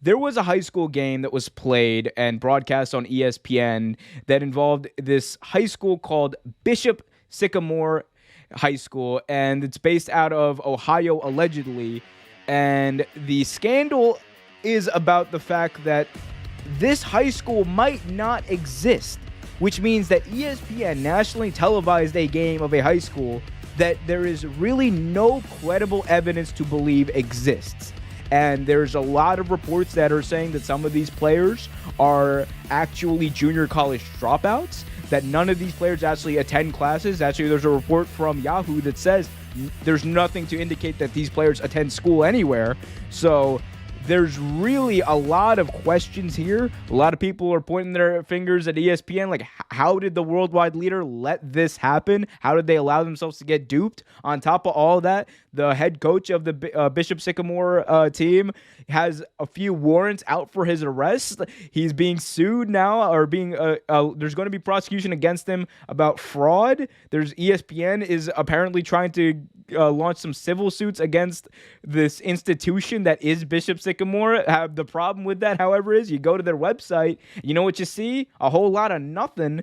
there was a high school game that was played and broadcast on ESPN that involved this high school called Bishop Sycamore High School, and it's based out of Ohio, allegedly. And the scandal is about the fact that this high school might not exist, which means that ESPN nationally televised a game of a high school that there is really no credible evidence to believe exists. And there's a lot of reports that are saying that some of these players are actually junior college dropouts, that none of these players actually attend classes. Actually, there's a report from Yahoo that says there's nothing to indicate that these players attend school anywhere. So there's really a lot of questions here. A lot of people are pointing their fingers at ESPN, like, how did the worldwide leader let this happen? How did they allow themselves to get duped? On top of all that, the head coach of the Bishop Sycamore team has a few warrants out for his arrest. He's being sued now, or there's going to be prosecution against him about fraud. There's ESPN is apparently trying to launch some civil suits against this institution that is Bishop Sycamore. The problem with that, however, is you go to their website, you know what you see? A whole lot of nothing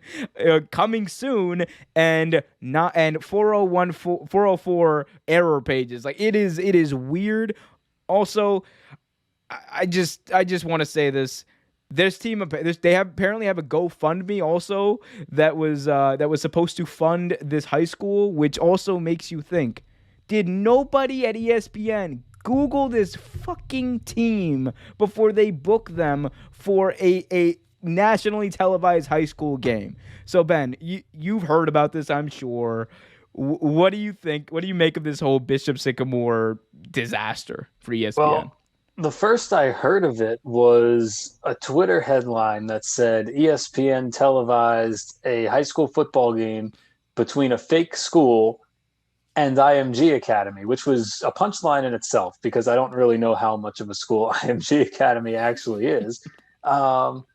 coming soon, and 404 error pages. Like, it is weird. Also, I just want to say this. This team, they apparently have a GoFundMe also that was supposed to fund this high school, which also makes you think, did nobody at ESPN Google this fucking team before they book them for a nationally televised high school game? So, Ben, you've heard about this, I'm sure. What do you think? What do you make of this whole Bishop Sycamore disaster for ESPN? Well, the first I heard of it was a Twitter headline that said ESPN televised a high school football game between a fake school and IMG Academy, which was a punchline in itself because I don't really know how much of a school IMG Academy actually is. And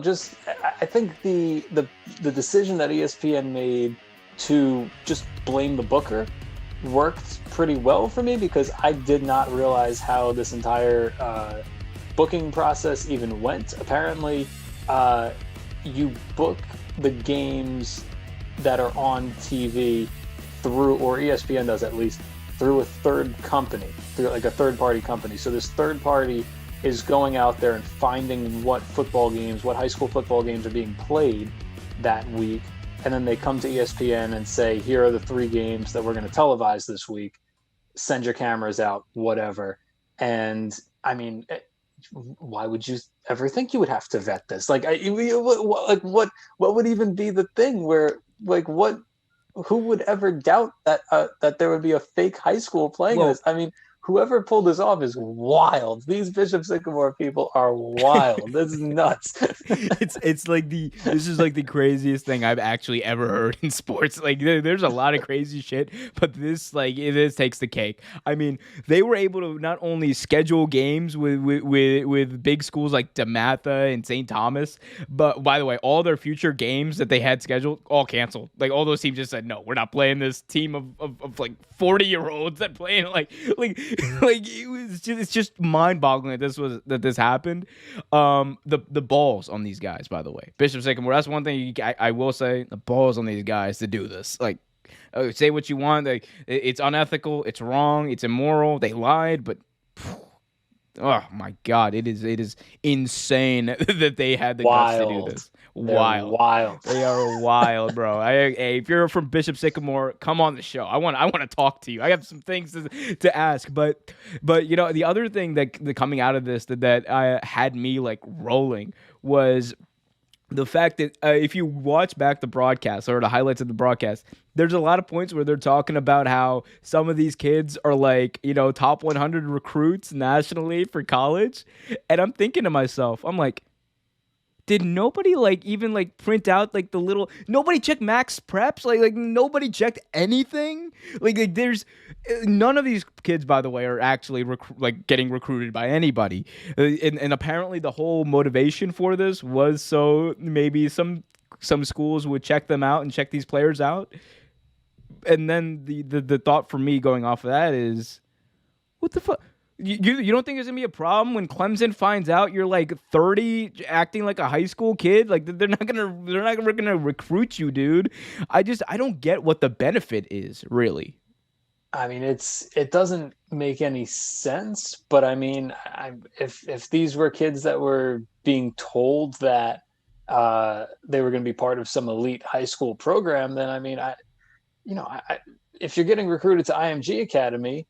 just I think the decision that ESPN made to just blame the booker worked pretty well for me, because I did not realize how this entire booking process even went. Apparently, you book the games that are on TV through, or ESPN does at least, through a third company, through like a third-party company. So this third party is going out there and finding what high school football games are being played that week, and then they come to ESPN and say, here are the 3 games that we're going to televise this week. Send your cameras out, whatever. And I mean, why would you ever think you would have to vet this? Like, what would even be the thing where, like, who would ever doubt that there would be a fake high school playing this? I mean, whoever pulled this off is wild. These Bishop Sycamore people are wild. This is nuts. This is like the craziest thing I've actually ever heard in sports. Like, there's a lot of crazy shit, but this takes the cake. I mean, they were able to not only schedule games with big schools like DeMatha and St. Thomas, but by the way, all their future games that they had scheduled all canceled. Like, all those teams just said, no, we're not playing this team of like 40-year-olds that playing like it's just mind-boggling that this happened. The balls on these guys, by the way, Bishop Sycamore. That's one thing I will say. The balls on these guys to do this. Like, say what you want. Like, it's unethical. It's wrong. It's immoral. They lied, but. Oh my God! It is insane that they had the guts to do this. Wild. They are wild, bro. Hey, if you're from Bishop Sycamore, come on the show. I want to talk to you. I have some things to ask. But the other thing that coming out of this that had me like rolling was the fact that if you watch back the broadcast or the highlights of the broadcast, there's a lot of points where they're talking about how some of these kids are like, top 100 recruits nationally for college. And I'm thinking to myself, I'm like, did nobody even print out like the little, nobody checked max preps? Like nobody checked anything? Like there's none of these kids, by the way, are actually getting recruited by anybody. And apparently the whole motivation for this was so maybe some schools would check them out and check these players out. And then the thought for me going off of that is, what the fuck? You don't think there's gonna be a problem when Clemson finds out you're like 30, acting like a high school kid? Like they're not gonna recruit you, dude. I don't get what the benefit is, really. I mean, it doesn't make any sense, but I mean, if these were kids that were being told that they were going to be part of some elite high school program, then I mean, if you're getting recruited to IMG Academy,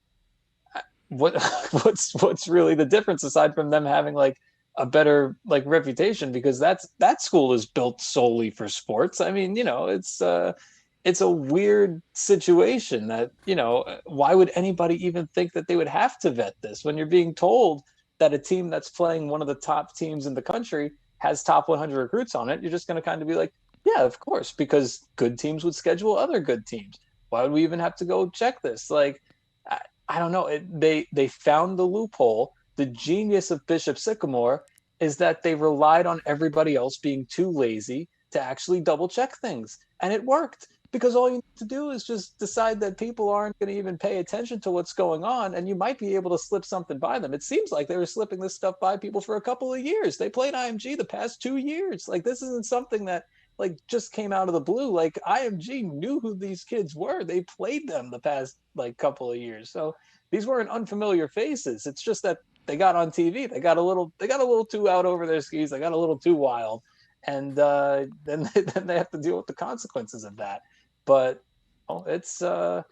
what what's really the difference aside from them having like a better like reputation, because that school is built solely for sports. I mean, it's a weird situation that, why would anybody even think that they would have to vet this when you're being told that a team that's playing one of the top teams in the country has top 100 recruits on it? You're just going to kind of be like, yeah, of course, because good teams would schedule other good teams. Why would we even have to go check this? Like, I don't know. They found the loophole. The genius of Bishop Sycamore is that they relied on everybody else being too lazy to actually double check things. And it worked, because all you need to do is just decide that people aren't going to even pay attention to what's going on, and you might be able to slip something by them. It seems like they were slipping this stuff by people for a couple of years. They played IMG the past 2 years. Like, this isn't something that like just came out of the blue. Like, IMG knew who these kids were. They played them the past like couple of years. So these weren't unfamiliar faces. It's just that they got on TV. They got a little too out over their skis. They got a little too wild, and then they have to deal with the consequences of that. But it's what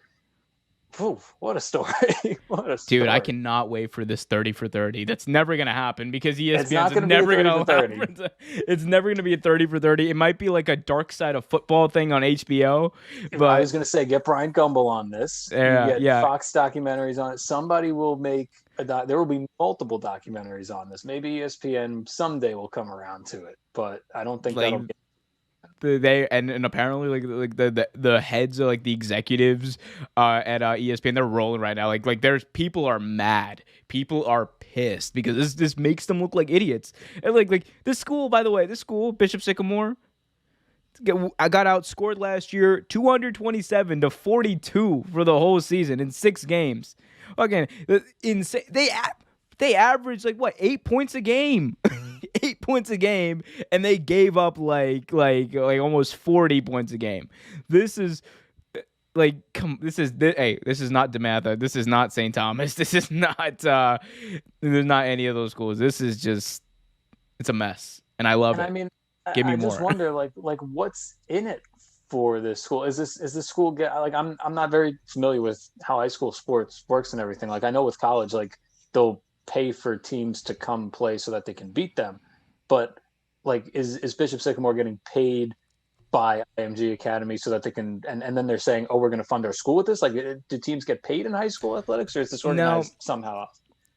a story. What a story. Dude, I cannot wait for this 30 for 30. That's never going to happen because It's not ESPN's going to be a never 30 going for to 30. allow it's never going to be a 30 for 30. It might be like a dark side of football thing on HBO, I was but going to say, get Brian Gumble on this. You yeah, get yeah. Fox documentaries on it. Somebody will make there will be multiple documentaries on this. Maybe ESPN someday will come around to it, but I don't think Like that'll be. they and apparently like the heads of like the executives at ESPN, they're rolling right now. Like there's people are mad. People are pissed because this makes them look like idiots. And like this school, by the way, this school, Bishop Sycamore, I got outscored last year 227-42 for the whole season in 6 games. Again, insane. They averaged like what, 8 points a game. 8 points a game, and they gave up like almost 40 points a game. This is like this is not DeMatha. This is not St. Thomas. This is not any of those schools. This is just, it's a mess, and I love And I it. mean, Give me I just more. wonder, like what's in it for this school? Is this school get like I'm not very familiar with how high school sports works and everything. Like, I know with college, like they'll pay for teams to come play so that they can beat them, but like is Bishop Sycamore getting paid by IMG Academy so that they can, and then they're saying, oh, we're going to fund our school with this? Like, do teams get paid in high school athletics, or is this No, organized somehow?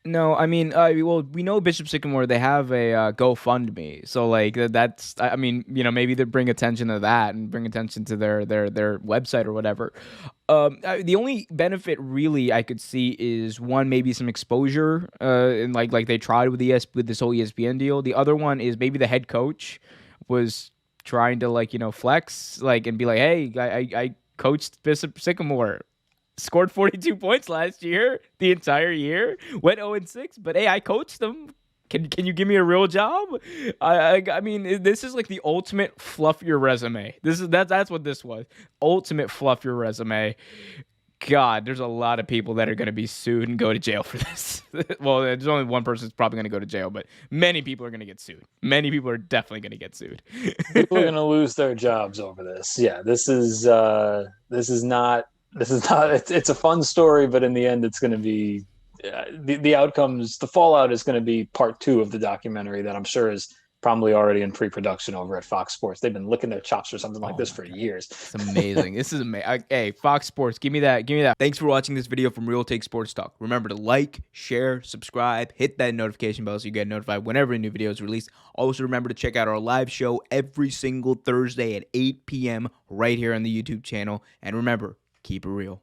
No, I mean, well, we know Bishop Sycamore. They have a GoFundMe, so like that's. I mean, maybe they bring attention to that and bring attention to their website or whatever. The only benefit really I could see is one, maybe some exposure, and like they tried with with this whole ESPN deal. The other one is maybe the head coach was trying to like flex like and be like, hey, I coached Bishop Sycamore, scored 42 points last year, the entire year, went 0-6, but hey, I coached them. Can you give me a real job? I mean, this is like the ultimate fluff your resume. That's what this was. Ultimate fluff your resume. God, there's a lot of people that are going to be sued and go to jail for this. Well, there's only one person that's probably going to go to jail, but many people are going to get sued. Many people are definitely going to get sued. People are going to lose their jobs over this. Yeah, this is not. It's a fun story, but in the end, it's going to be the outcomes. The fallout is going to be part 2 of the documentary that I'm sure is probably already in pre-production over at Fox Sports. They've been licking their chops for something like this for God. years. It's amazing. This is amazing. Hey, Fox Sports, give me that. Give me that. Thanks for watching this video from Real Take Sports Talk. Remember to like, share, subscribe, hit that notification bell so you get notified whenever a new video is released. Also, remember to check out our live show every single Thursday at 8 p.m. right here on the YouTube channel. And remember, keep it real.